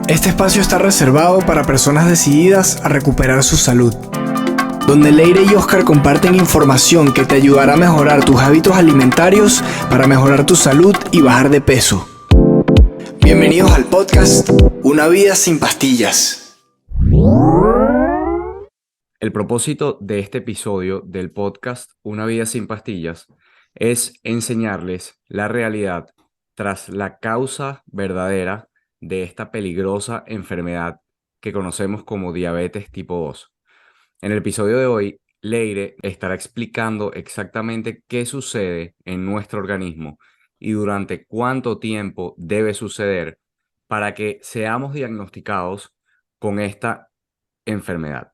Este espacio está reservado para personas decididas a recuperar su salud, donde Leire y Oscar comparten información que te ayudará a mejorar tus hábitos alimentarios para mejorar tu salud y bajar de peso. Bienvenidos al podcast Una vida sin pastillas. El propósito de este episodio del podcast Una vida sin pastillas es enseñarles la realidad tras la causa verdadera de esta peligrosa enfermedad que conocemos como diabetes tipo 2. En el episodio de hoy, Leire estará explicando exactamente qué sucede en nuestro organismo y durante cuánto tiempo debe suceder para que seamos diagnosticados con esta enfermedad.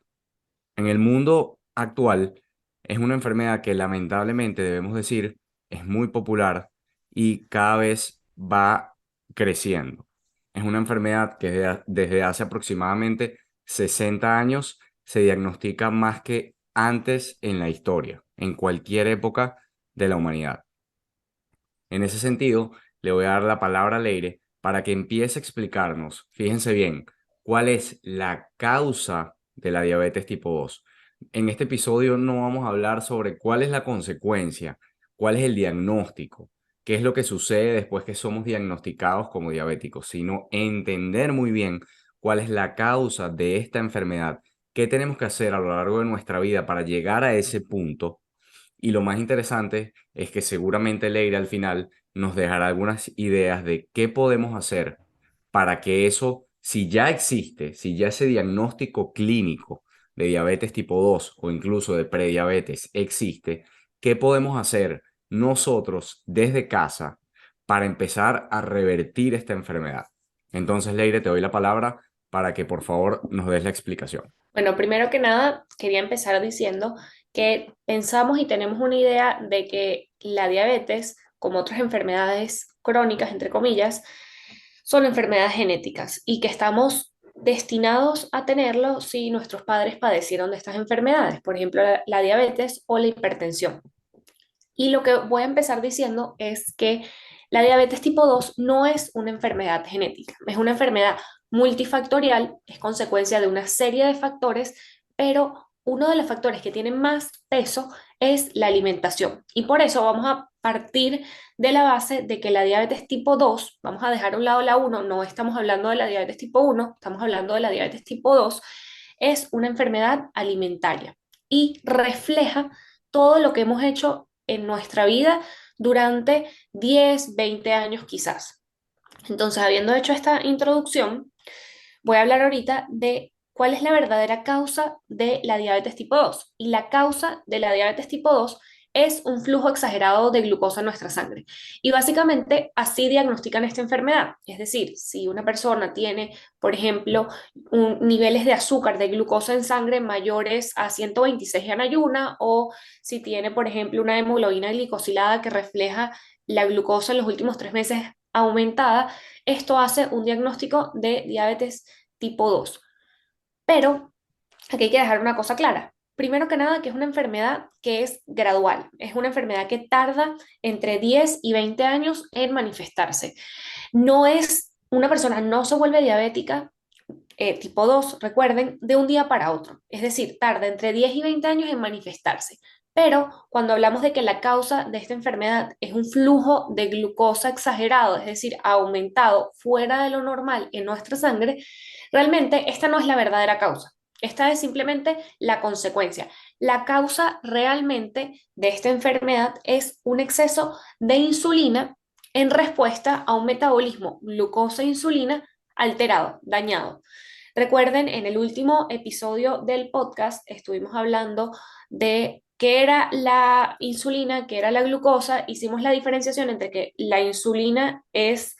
En el mundo actual es una enfermedad que lamentablemente debemos decir es muy popular y cada vez va creciendo. Es una enfermedad que desde hace aproximadamente 60 años se diagnostica más que antes en la historia, en cualquier época de la humanidad. En ese sentido, le voy a dar la palabra a Leire para que empiece a explicarnos, fíjense bien, cuál es la causa de la diabetes tipo 2. En este episodio no vamos a hablar sobre cuál es la consecuencia, cuál es el diagnóstico, qué es lo que sucede después que somos diagnosticados como diabéticos, sino entender muy bien cuál es la causa de esta enfermedad, qué tenemos que hacer a lo largo de nuestra vida para llegar a ese punto. Y lo más interesante es que seguramente Leire al final nos dejará algunas ideas de qué podemos hacer para que eso, si ya existe, si ya ese diagnóstico clínico de diabetes tipo 2 o incluso de prediabetes existe, qué podemos hacer nosotros desde casa para empezar a revertir esta enfermedad. Entonces, Leire, te doy la palabra para que por favor nos des la explicación. Bueno, primero que nada, quería empezar diciendo que pensamos y tenemos una idea de que la diabetes, como otras enfermedades crónicas, entre comillas, son enfermedades genéticas y que estamos destinados a tenerlo si nuestros padres padecieron de estas enfermedades, por ejemplo, la diabetes o la hipertensión. Y lo que voy a empezar diciendo es que la diabetes tipo 2 no es una enfermedad genética, es una enfermedad multifactorial, es consecuencia de una serie de factores, pero uno de los factores que tiene más peso es la alimentación. Y por eso vamos a partir de la base de que la diabetes tipo 2, vamos a dejar a un lado la 1, no estamos hablando de la diabetes tipo 1, estamos hablando de la diabetes tipo 2, es una enfermedad alimentaria y refleja todo lo que hemos hecho en nuestra vida durante 10, 20 años quizás. Entonces, habiendo hecho esta introducción, voy a hablar ahorita de cuál es la verdadera causa de la diabetes tipo 2. Y la causa de la diabetes tipo 2 es un flujo exagerado de glucosa en nuestra sangre. Y básicamente así diagnostican esta enfermedad. Es decir, si una persona tiene, por ejemplo, niveles de azúcar, de glucosa en sangre mayores a 126 en ayuna, o si tiene, por ejemplo, una hemoglobina glicosilada que refleja la glucosa en los últimos 3 meses aumentada, esto hace un diagnóstico de diabetes tipo 2. Pero aquí hay que dejar una cosa clara. Primero que nada, que es una enfermedad que es gradual. Es una enfermedad que tarda entre 10 y 20 años en manifestarse. No es, una persona no se vuelve diabética tipo 2, recuerden, de un día para otro. Es decir, tarda entre 10 y 20 años en manifestarse. Pero cuando hablamos de que la causa de esta enfermedad es un flujo de glucosa exagerado, es decir, aumentado fuera de lo normal en nuestra sangre, realmente esta no es la verdadera causa. Esta es simplemente la consecuencia. La causa realmente de esta enfermedad es un exceso de insulina en respuesta a un metabolismo glucosa-insulina alterado, dañado. Recuerden, en el último episodio del podcast estuvimos hablando de qué era la insulina, qué era la glucosa. Hicimos la diferenciación entre que la insulina es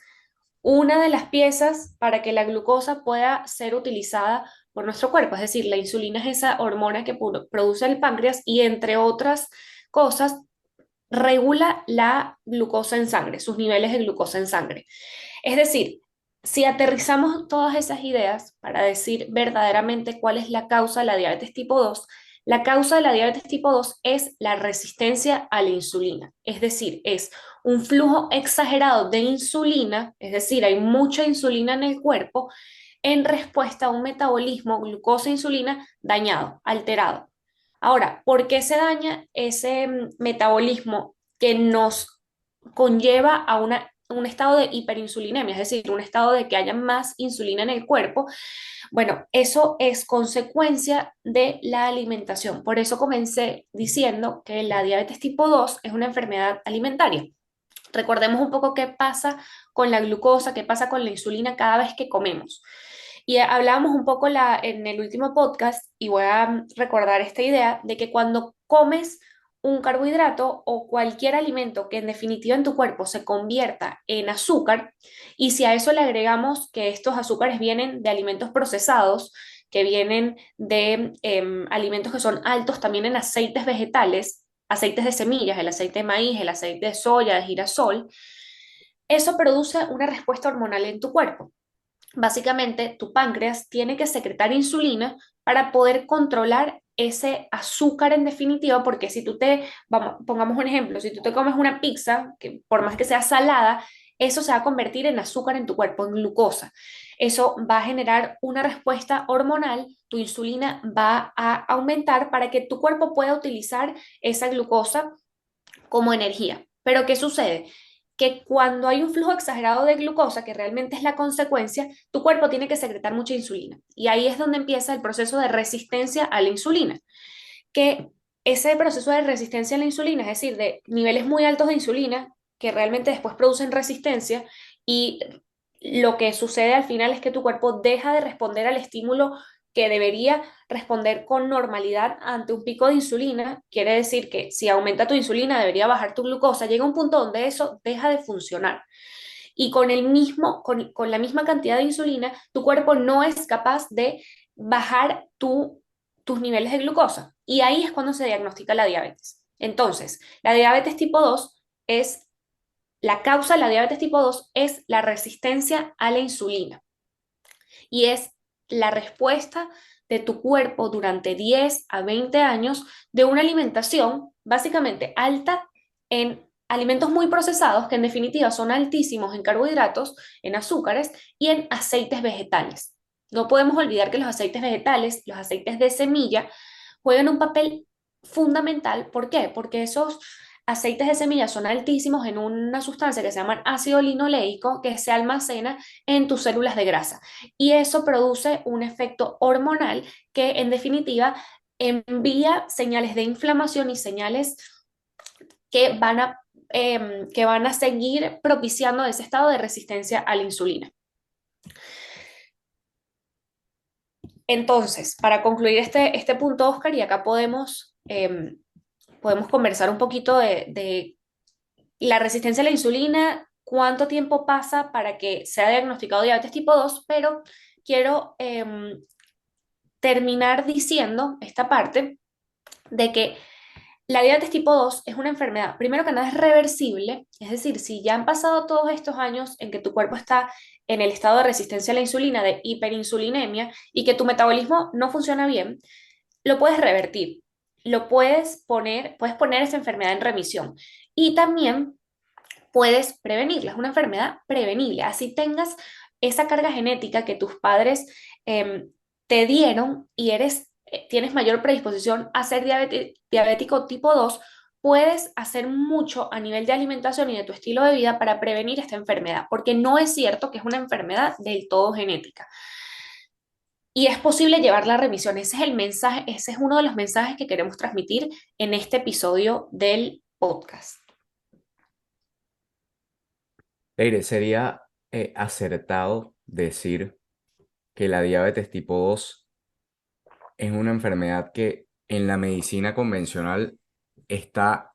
una de las piezas para que la glucosa pueda ser utilizada por nuestro cuerpo. Es decir, la insulina es esa hormona que produce el páncreas y entre otras cosas regula la glucosa en sangre, sus niveles de glucosa en sangre. Es decir, si aterrizamos todas esas ideas para decir verdaderamente cuál es la causa de la diabetes tipo 2, la causa de la diabetes tipo 2 es la resistencia a la insulina. Es decir, es un flujo exagerado de insulina, es decir, hay mucha insulina en el cuerpo en respuesta a un metabolismo glucosa-insulina dañado, alterado. Ahora, ¿por qué se daña ese metabolismo que nos conlleva a un estado de hiperinsulinemia, es decir, un estado de que haya más insulina en el cuerpo? Bueno, eso es consecuencia de la alimentación. Por eso comencé diciendo que la diabetes tipo 2 es una enfermedad alimentaria. Recordemos un poco qué pasa con la glucosa, qué pasa con la insulina cada vez que comemos. Y hablábamos un poco en el último podcast, y voy a recordar esta idea de que cuando comes un carbohidrato o cualquier alimento que en definitiva en tu cuerpo se convierta en azúcar, y si a eso le agregamos que estos azúcares vienen de alimentos procesados, que vienen de alimentos que son altos también en aceites vegetales, aceites de semillas, el aceite de maíz, el aceite de soya, de girasol, eso produce una respuesta hormonal en tu cuerpo. Básicamente, tu páncreas tiene que secretar insulina para poder controlar ese azúcar en definitiva, porque si tú pongamos un ejemplo, si tú te comes una pizza, que por más que sea salada, eso se va a convertir en azúcar en tu cuerpo, en glucosa. Eso va a generar una respuesta hormonal, tu insulina va a aumentar para que tu cuerpo pueda utilizar esa glucosa como energía. Pero ¿qué sucede? Que cuando hay un flujo exagerado de glucosa, que realmente es la consecuencia, tu cuerpo tiene que secretar mucha insulina. Y ahí es donde empieza el proceso de resistencia a la insulina. Que ese proceso de resistencia a la insulina, es decir, de niveles muy altos de insulina, que realmente después producen resistencia, y lo que sucede al final es que tu cuerpo deja de responder al estímulo que debería responder con normalidad ante un pico de insulina. Quiere decir que si aumenta tu insulina, debería bajar tu glucosa. Llega un punto donde eso deja de funcionar. Y con la misma cantidad de insulina, tu cuerpo no es capaz de bajar tus niveles de glucosa. Y ahí es cuando se diagnostica la diabetes. Entonces, la diabetes tipo 2 es, la causa de la diabetes tipo 2 es la resistencia a la insulina. Y es la respuesta de tu cuerpo durante 10 a 20 años de una alimentación básicamente alta en alimentos muy procesados, que en definitiva son altísimos en carbohidratos, en azúcares y en aceites vegetales. No podemos olvidar que los aceites vegetales, los aceites de semilla, juegan un papel fundamental. ¿Por qué? Porque esos aceites de semilla son altísimos en una sustancia que se llama ácido linoleico, que se almacena en tus células de grasa. Y eso produce un efecto hormonal que en definitiva envía señales de inflamación y señales que van a seguir propiciando ese estado de resistencia a la insulina. Entonces, para concluir este punto, Oscar, y acá podemos conversar un poquito de la resistencia a la insulina, cuánto tiempo pasa para que sea diagnosticado diabetes tipo 2, pero quiero terminar diciendo esta parte de que la diabetes tipo 2 es una enfermedad, primero que nada, es reversible, es decir, si ya han pasado todos estos años en que tu cuerpo está en el estado de resistencia a la insulina, de hiperinsulinemia, y que tu metabolismo no funciona bien, lo puedes revertir, puedes poner esa enfermedad en remisión. Y también puedes prevenirla, es una enfermedad prevenible. Así tengas esa carga genética que tus padres te dieron y tienes mayor predisposición a ser diabético tipo 2, puedes hacer mucho a nivel de alimentación y de tu estilo de vida para prevenir esta enfermedad, porque no es cierto que es una enfermedad del todo genética. Y es posible llevarla a remisión. Ese es el mensaje, ese es uno de los mensajes que queremos transmitir en este episodio del podcast. Leire, sería acertado decir que la diabetes tipo 2 es una enfermedad que en la medicina convencional está.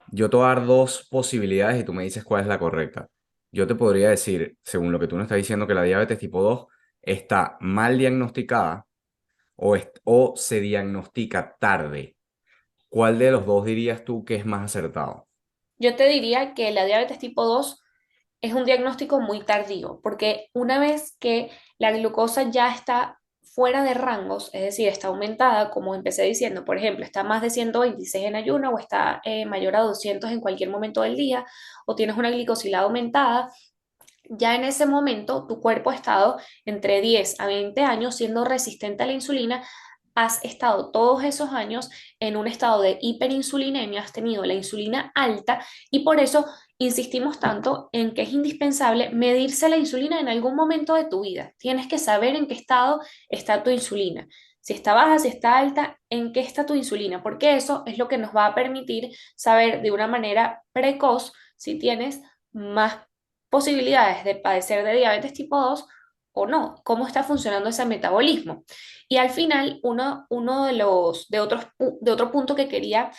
Yo te voy a dar dos posibilidades y tú me dices cuál es la correcta. Yo te podría decir, según lo que tú nos estás diciendo, que la diabetes tipo 2 está mal diagnosticada o se diagnostica tarde. ¿Cuál de los dos dirías tú que es más acertado? Yo te diría que la diabetes tipo 2 es un diagnóstico muy tardío, porque una vez que la glucosa ya está fuera de rangos, es decir, está aumentada, como empecé diciendo, por ejemplo, está más de 126 en ayuno o está mayor a 200 en cualquier momento del día, o tienes una glicosilada aumentada, ya en ese momento tu cuerpo ha estado entre 10 a 20 años siendo resistente a la insulina, has estado todos esos años en un estado de hiperinsulinemia, has tenido la insulina alta y por eso insistimos tanto en que es indispensable medirse la insulina en algún momento de tu vida. Tienes que saber en qué estado está tu insulina. Si está baja, si está alta, en qué está tu insulina, porque eso es lo que nos va a permitir saber de una manera precoz si tienes más posibilidades de padecer de diabetes tipo 2 o no, cómo está funcionando ese metabolismo. Y al final, uno de otro punto que quería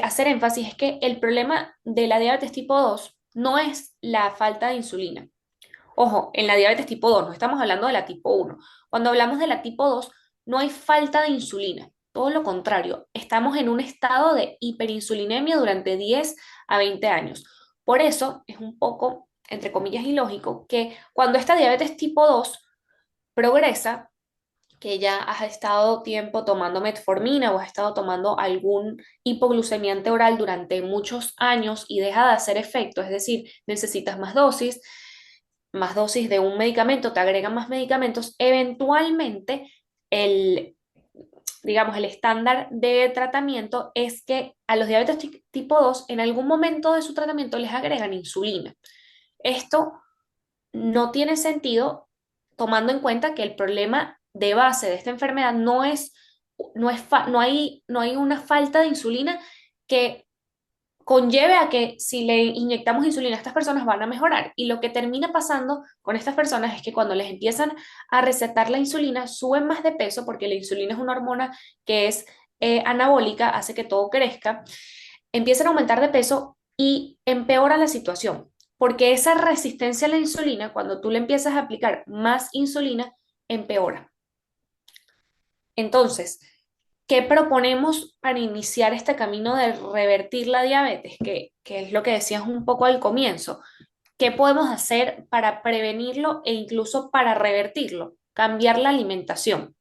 hacer énfasis es que el problema de la diabetes tipo 2 no es la falta de insulina. Ojo, en la diabetes tipo 2 no estamos hablando de la tipo 1. Cuando hablamos de la tipo 2 no hay falta de insulina. Todo lo contrario, estamos en un estado de hiperinsulinemia durante 10 a 20 años. Por eso es un poco, entre comillas, ilógico que cuando esta diabetes tipo 2 progresa, que ya has estado tiempo tomando metformina o has estado tomando algún hipoglucemiante oral durante muchos años y deja de hacer efecto, es decir, necesitas más dosis de un medicamento, te agregan más medicamentos, eventualmente el, digamos, el estándar de tratamiento es que a los diabetes tipo 2 en algún momento de su tratamiento les agregan insulina. Esto no tiene sentido tomando en cuenta que el problema de base de esta enfermedad no hay una falta de insulina que conlleve a que si le inyectamos insulina a estas personas van a mejorar. Y lo que termina pasando con estas personas es que cuando les empiezan a recetar la insulina, suben más de peso porque la insulina es una hormona que es anabólica, hace que todo crezca, empiezan a aumentar de peso y empeora la situación. Porque esa resistencia a la insulina, cuando tú le empiezas a aplicar más insulina, empeora. Entonces, ¿qué proponemos para iniciar este camino de revertir la diabetes? Que es lo que decías un poco al comienzo. ¿Qué podemos hacer para prevenirlo e incluso para revertirlo? Cambiar la alimentación.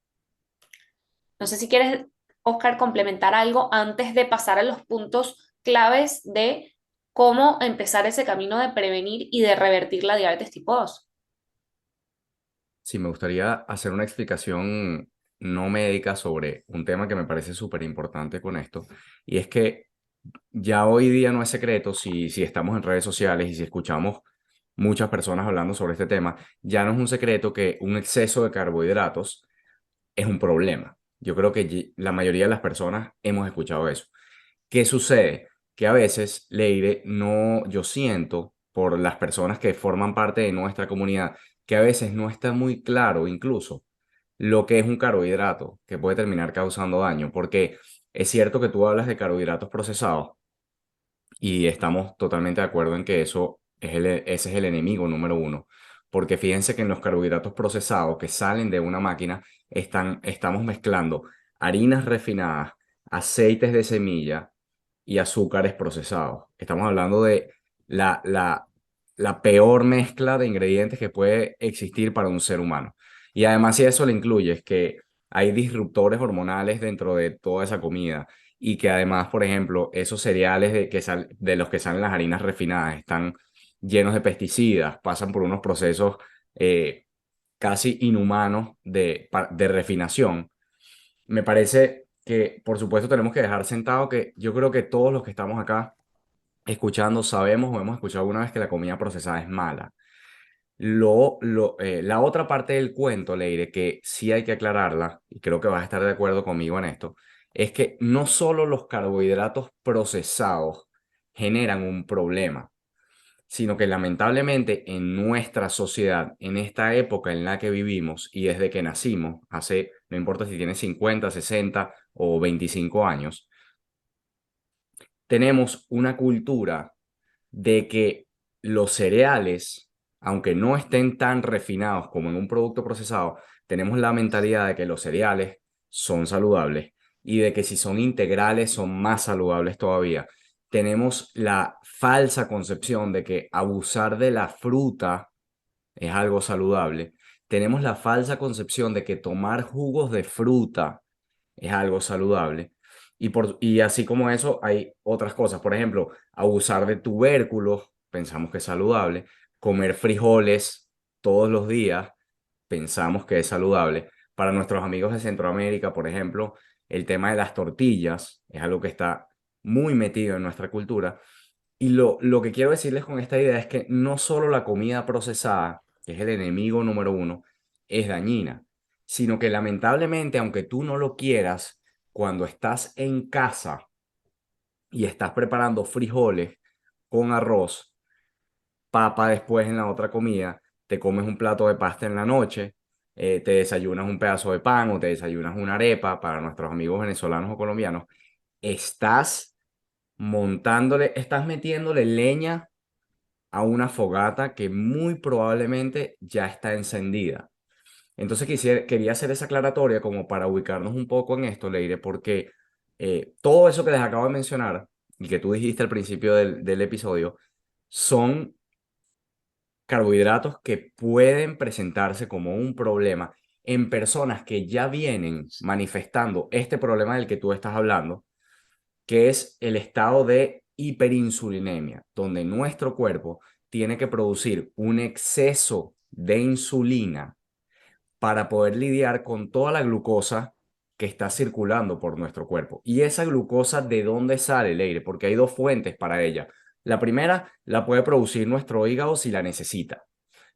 No sé si quieres, Oscar, complementar algo antes de pasar a los puntos claves de cómo empezar ese camino de prevenir y de revertir la diabetes tipo 2. Sí, me gustaría hacer una explicación no médica sobre un tema que me parece súper importante con esto, y es que ya hoy día no es secreto si estamos en redes sociales y si escuchamos muchas personas hablando sobre este tema, ya no es un secreto que un exceso de carbohidratos es un problema. Yo creo que la mayoría de las personas hemos escuchado eso. ¿Qué sucede? Que a veces, Leire, no, yo siento por las personas que forman parte de nuestra comunidad, que a veces no está muy claro incluso lo que es un carbohidrato que puede terminar causando daño, porque es cierto que tú hablas de carbohidratos procesados y estamos totalmente de acuerdo en que ese es el enemigo número uno, porque fíjense que en los carbohidratos procesados que salen de una máquina estamos mezclando harinas refinadas, aceites de semilla y azúcares procesados. Estamos hablando de la, la, la peor mezcla de ingredientes que puede existir para un ser humano. Y además, si a eso le incluyes que hay disruptores hormonales dentro de toda esa comida y que además, por ejemplo, esos cereales de los que salen las harinas refinadas están llenos de pesticidas, pasan por unos procesos eh, casi inhumanos de refinación. Me parece que, por supuesto, tenemos que dejar sentado que yo creo que todos los que estamos acá escuchando sabemos o hemos escuchado alguna vez que la comida procesada es mala. La otra parte del cuento, Leire, que sí hay que aclararla, y creo que vas a estar de acuerdo conmigo en esto, es que no solo los carbohidratos procesados generan un problema, sino que lamentablemente en nuestra sociedad, en esta época en la que vivimos y desde que nacimos, no importa si tienes 50, 60 o 25 años, tenemos una cultura de que los cereales, aunque no estén tan refinados como en un producto procesado, tenemos la mentalidad de que los cereales son saludables y de que si son integrales son más saludables todavía. Tenemos la falsa concepción de que abusar de la fruta es algo saludable. Tenemos la falsa concepción de que tomar jugos de fruta es algo saludable. Y así como eso, hay otras cosas. Por ejemplo, abusar de tubérculos, pensamos que es saludable. comer frijoles todos los días pensamos que es saludable. Para nuestros amigos de Centroamérica, por ejemplo, el tema de las tortillas es algo que está muy metido en nuestra cultura. Y lo que quiero decirles con esta idea es que no solo la comida procesada, que es el enemigo número uno, es dañina, sino que lamentablemente, aunque tú no lo quieras, cuando estás en casa y estás preparando frijoles con arroz, papa después en la otra comida, te comes un plato de pasta en la noche, te desayunas un pedazo de pan o te desayunas una arepa para nuestros amigos venezolanos o colombianos, estás estás metiéndole leña a una fogata que muy probablemente ya está encendida. Entonces quería hacer esa aclaratoria como para ubicarnos un poco en esto, Leire, porque todo eso que les acabo de mencionar y que tú dijiste al principio del episodio son carbohidratos que pueden presentarse como un problema en personas que ya vienen manifestando este problema del que tú estás hablando, que es el estado de hiperinsulinemia, donde nuestro cuerpo tiene que producir un exceso de insulina para poder lidiar con toda la glucosa que está circulando por nuestro cuerpo. ¿Y esa glucosa de dónde sale, Leire? Porque hay dos fuentes para ella. La primera la puede producir nuestro hígado si la necesita.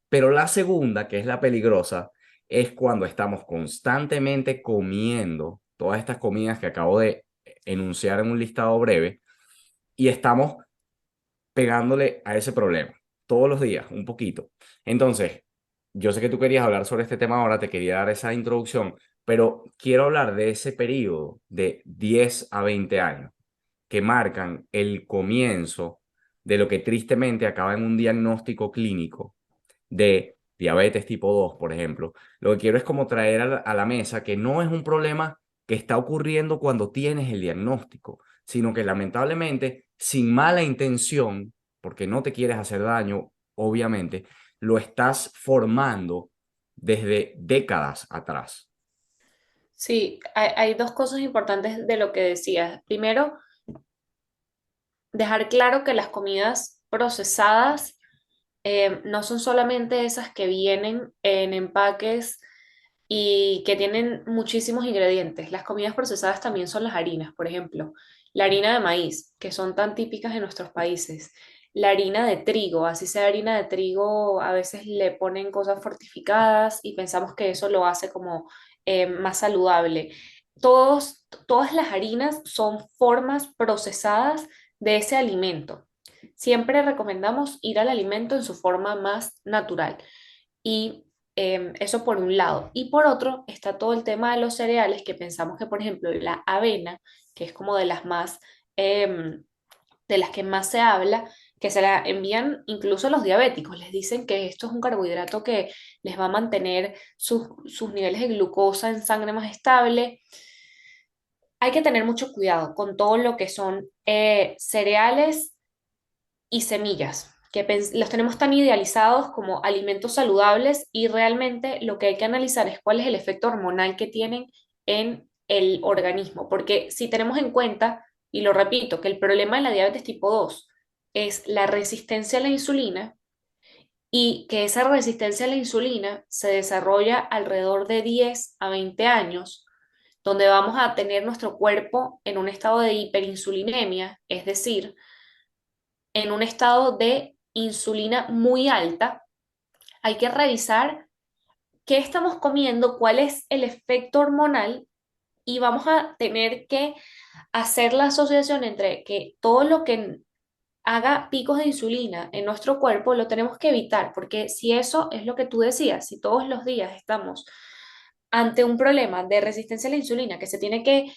Pero la segunda, que es la peligrosa, es cuando estamos constantemente comiendo todas estas comidas que acabo de enunciar en un listado breve y estamos pegándole a ese problema todos los días, un poquito. Entonces, yo sé que tú querías hablar sobre este tema ahora, te quería dar esa introducción, pero quiero hablar de ese periodo de 10 a 20 años que marcan el comienzo de lo que tristemente acaba en un diagnóstico clínico de diabetes tipo 2, por ejemplo. Lo que quiero es como traer a la mesa que no es un problema que está ocurriendo cuando tienes el diagnóstico, sino que lamentablemente, sin mala intención, porque no te quieres hacer daño, obviamente, lo estás formando desde décadas atrás. Sí, hay dos cosas importantes de lo que decías. Primero, dejar claro que las comidas procesadas no son solamente esas que vienen en empaques y que tienen muchísimos ingredientes. Las comidas procesadas también son las harinas, por ejemplo, la harina de maíz, que son tan típicas en nuestros países, la harina de trigo, así sea harina de trigo, a veces le ponen cosas fortificadas y pensamos que eso lo hace como más saludable. Todas las harinas son formas procesadas de ese alimento. Siempre recomendamos ir al alimento en su forma más natural. Y eso por un lado. Y por otro está todo el tema de los cereales, que pensamos que, por ejemplo, la avena, que es como de las más, de las que más se habla, que se la envían incluso a los diabéticos. Les dicen que esto es un carbohidrato que les va a mantener sus niveles de glucosa en sangre más estable. Hay que tener mucho cuidado con todo lo que son cereales y semillas, que los tenemos tan idealizados como alimentos saludables y realmente lo que hay que analizar es cuál es el efecto hormonal que tienen en el organismo, porque si tenemos en cuenta, y lo repito, que el problema de la diabetes tipo 2 es la resistencia a la insulina y que esa resistencia a la insulina se desarrolla alrededor de 10 a 20 años, donde vamos a tener nuestro cuerpo en un estado de hiperinsulinemia, es decir, en un estado de insulina muy alta, hay que revisar qué estamos comiendo, cuál es el efecto hormonal y vamos a tener que hacer la asociación entre que todo lo que haga picos de insulina en nuestro cuerpo lo tenemos que evitar, porque si eso es lo que tú decías, si todos los días estamos ante un problema de resistencia a la insulina que se tiene que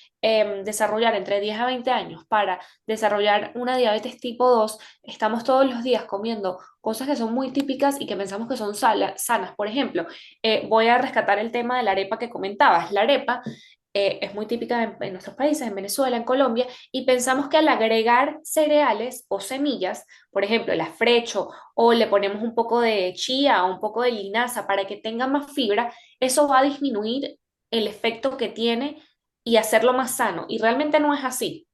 desarrollar entre 10 a 20 años para desarrollar una diabetes tipo 2, estamos todos los días comiendo cosas que son muy típicas y que pensamos que son sanas. Por ejemplo, voy a rescatar el tema de la arepa que comentabas. La arepa es muy típica en nuestros países, en Venezuela, en Colombia, y pensamos que al agregar cereales o semillas, por ejemplo, el afrecho, o le ponemos un poco de chía o un poco de linaza para que tenga más fibra, eso va a disminuir el efecto que tiene y hacerlo más sano. Y realmente no es así.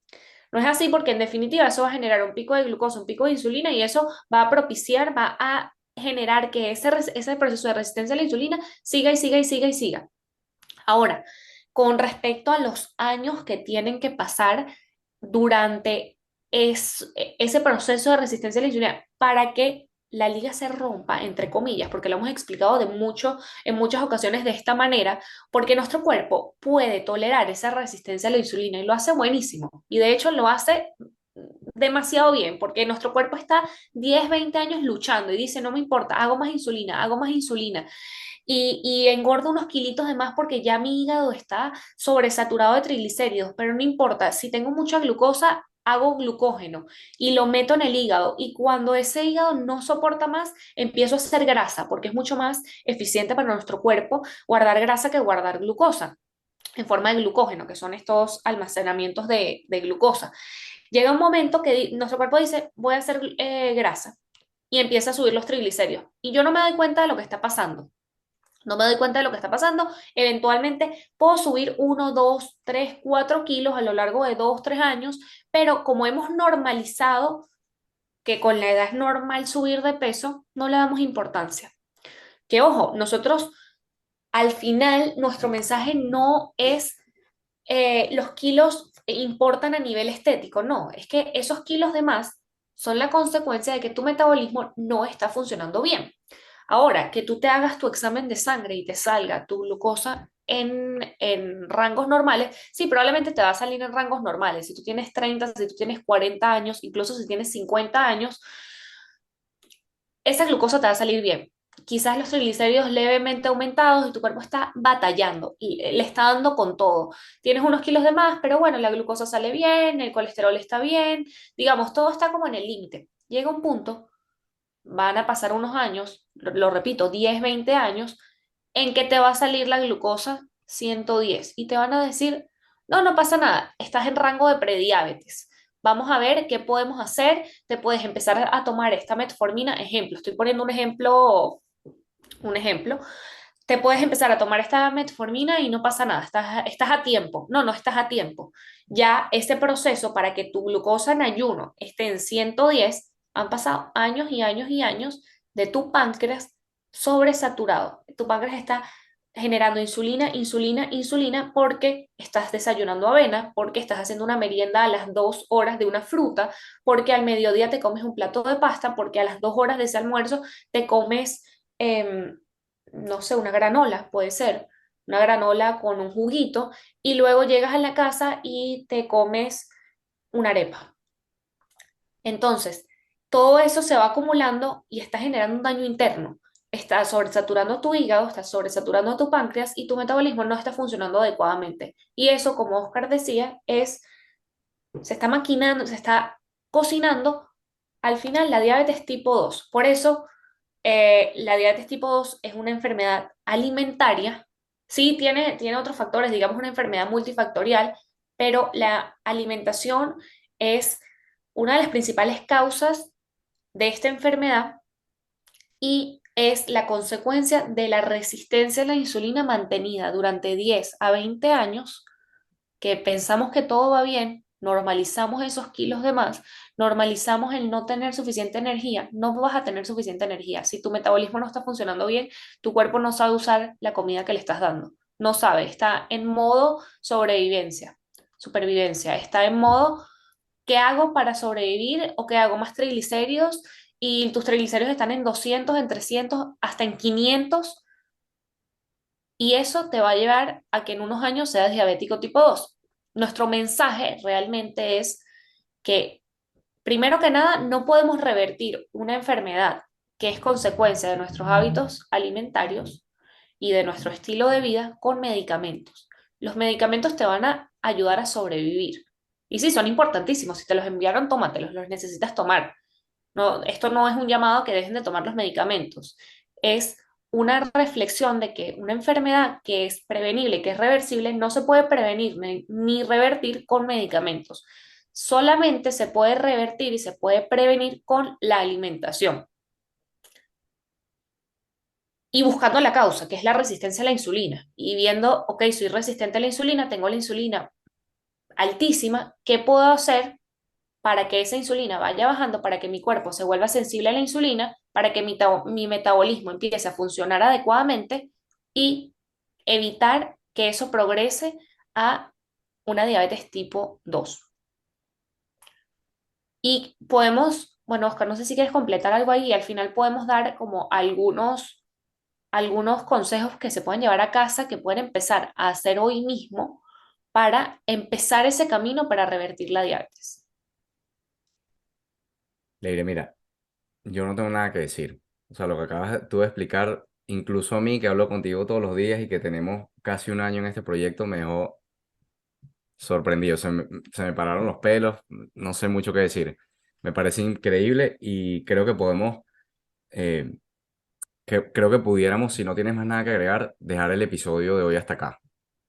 No es así porque en definitiva eso va a generar un pico de glucosa, un pico de insulina y eso va a propiciar, va a generar que ese proceso de resistencia a la insulina siga y siga y siga y siga. Ahora, con respecto a los años que tienen que pasar durante ese proceso de resistencia a la insulina para que la liga se rompa, entre comillas, porque lo hemos explicado en muchas ocasiones de esta manera, porque nuestro cuerpo puede tolerar esa resistencia a la insulina y lo hace buenísimo. Y de hecho lo hace demasiado bien, porque nuestro cuerpo está 10 20 años luchando y dice, no me importa, hago más insulina y engordo unos kilitos de más porque ya mi hígado está sobresaturado de triglicéridos, pero no importa, si tengo mucha glucosa, hago glucógeno y lo meto en el hígado y cuando ese hígado no soporta más, empiezo a hacer grasa porque es mucho más eficiente para nuestro cuerpo guardar grasa que guardar glucosa en forma de glucógeno, que son estos almacenamientos de glucosa. Llega un momento que nuestro cuerpo dice, voy a hacer grasa y empieza a subir los triglicéridos y yo no me doy cuenta de lo que está pasando. No me doy cuenta de lo que está pasando. Eventualmente puedo subir 1, 2, 3, 4 kilos a lo largo de 2, 3 años, pero como hemos normalizado que con la edad es normal subir de peso, no le damos importancia. Que ojo, nosotros al final nuestro mensaje no es los kilos importan a nivel estético, no, es que esos kilos de más son la consecuencia de que tu metabolismo no está funcionando bien. Ahora, que tú te hagas tu examen de sangre y te salga tu glucosa en rangos normales, sí, probablemente te va a salir en rangos normales. Si tú tienes 30, si tú tienes 40 años, incluso si tienes 50 años, esa glucosa te va a salir bien. Quizás los triglicéridos levemente aumentados y tu cuerpo está batallando y le está dando con todo. Tienes unos kilos de más, pero bueno, la glucosa sale bien, el colesterol está bien, digamos, todo está como en el límite. Llega un punto, van a pasar unos años, lo repito, 10 20 años, en que te va a salir la glucosa 110 y te van a decir, no, no pasa nada, estás en rango de prediabetes. Vamos a ver qué podemos hacer. Te puedes empezar a tomar esta metformina. Ejemplo, estoy poniendo un ejemplo. Te puedes empezar a tomar esta metformina y no pasa nada, estás a tiempo. No, no estás a tiempo. Ya ese proceso para que tu glucosa en ayuno esté en 110, han pasado años y años y años de tu páncreas sobresaturado. Tu páncreas está generando insulina, insulina, insulina porque estás desayunando avena, porque estás haciendo una merienda a las 2 horas de una fruta, porque al mediodía te comes un plato de pasta, porque a las 2 horas de ese almuerzo te comes, no sé, una granola, puede ser, una granola con un juguito, y luego llegas a la casa y te comes una arepa. Entonces, todo eso se va acumulando y está generando un daño interno. Está sobresaturando tu hígado, está sobresaturando tu páncreas y tu metabolismo no está funcionando adecuadamente. Y eso, como Oscar decía, se está maquinando, se está cocinando al final la diabetes tipo 2. Por eso, la diabetes tipo 2 es una enfermedad alimentaria. Sí, tiene otros factores, digamos una enfermedad multifactorial, pero la alimentación es una de las principales causas de esta enfermedad y es la consecuencia de la resistencia a la insulina mantenida durante 10 a 20 años, que pensamos que todo va bien, normalizamos esos kilos de más, normalizamos el no tener suficiente energía, no vas a tener suficiente energía. Si tu metabolismo no está funcionando bien, tu cuerpo no sabe usar la comida que le estás dando, no sabe, está en modo sobrevivencia, supervivencia, está en modo ¿qué hago para sobrevivir o qué hago más triglicéridos? Y tus triglicéridos están en 200, en 300, hasta en 500 y eso te va a llevar a que en unos años seas diabético tipo 2. Nuestro mensaje realmente es que, primero que nada, no podemos revertir una enfermedad que es consecuencia de nuestros hábitos alimentarios y de nuestro estilo de vida con medicamentos. Los medicamentos te van a ayudar a sobrevivir. Y sí, son importantísimos. Si te los enviaron, tómatelos, los necesitas tomar. No, esto no es un llamado a que dejen de tomar los medicamentos. Es una reflexión de que una enfermedad que es prevenible, que es reversible, no se puede prevenir ni revertir con medicamentos. Solamente se puede revertir y se puede prevenir con la alimentación. Y buscando la causa, que es la resistencia a la insulina. Y viendo, ok, soy resistente a la insulina, tengo la insulina altísima, ¿qué puedo hacer para que esa insulina vaya bajando, para que mi cuerpo se vuelva sensible a la insulina para que mi metabolismo empiece a funcionar adecuadamente y evitar que eso progrese a una diabetes tipo 2. Y podemos, bueno, Oscar, no sé si quieres completar algo ahí y al final podemos dar como algunos consejos que se pueden llevar a casa, que pueden empezar a hacer hoy mismo para empezar ese camino para revertir la diabetes. Leire, mira, yo no tengo nada que decir. O sea, lo que tú de explicar, incluso a mí que hablo contigo todos los días y que tenemos casi un año en este proyecto, me dejó sorprendido. Se me pararon los pelos, no sé mucho qué decir. Me parece increíble y creo que podemos, eh, creo que pudiéramos, si no tienes más nada que agregar, dejar el episodio de hoy hasta acá. No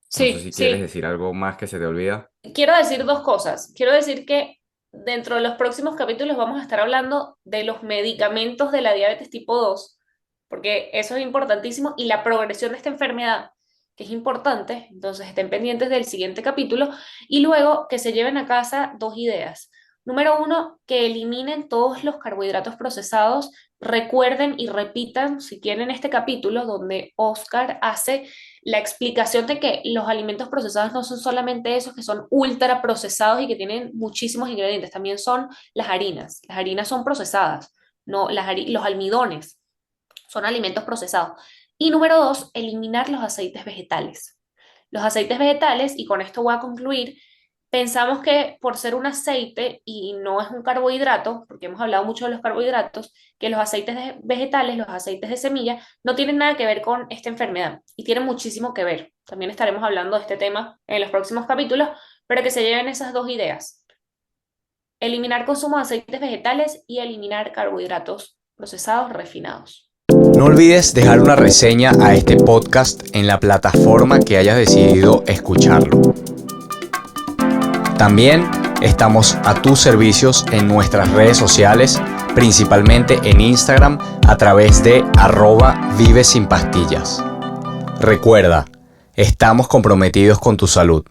sé Sí, si quieres sí. decir algo más que se te olvida. Quiero decir dos cosas. Quiero decir que dentro de los próximos capítulos vamos a estar hablando de los medicamentos de la diabetes tipo 2, porque eso es importantísimo, y la progresión de esta enfermedad, que es importante. Entonces estén pendientes del siguiente capítulo y luego que se lleven a casa dos ideas. Número uno, que eliminen todos los carbohidratos procesados. Recuerden y repitan, si quieren, este capítulo donde Oscar hace la explicación de que los alimentos procesados no son solamente esos que son ultra procesados y que tienen muchísimos ingredientes, también son las harinas. Las harinas son procesadas, no los almidones son alimentos procesados. Y número dos, eliminar los aceites vegetales. Los aceites vegetales, y con esto voy a concluir, pensamos que por ser un aceite y no es un carbohidrato, porque hemos hablado mucho de los carbohidratos, que los aceites vegetales, los aceites de semilla, no tienen nada que ver con esta enfermedad y tienen muchísimo que ver. También estaremos hablando de este tema en los próximos capítulos, pero que se lleven esas dos ideas. Eliminar consumo de aceites vegetales y eliminar carbohidratos procesados refinados. No olvides dejar una reseña a este podcast en la plataforma que hayas decidido escucharlo. También estamos a tus servicios en nuestras redes sociales, principalmente en Instagram a través de @vivesinpastillas. Recuerda, estamos comprometidos con tu salud.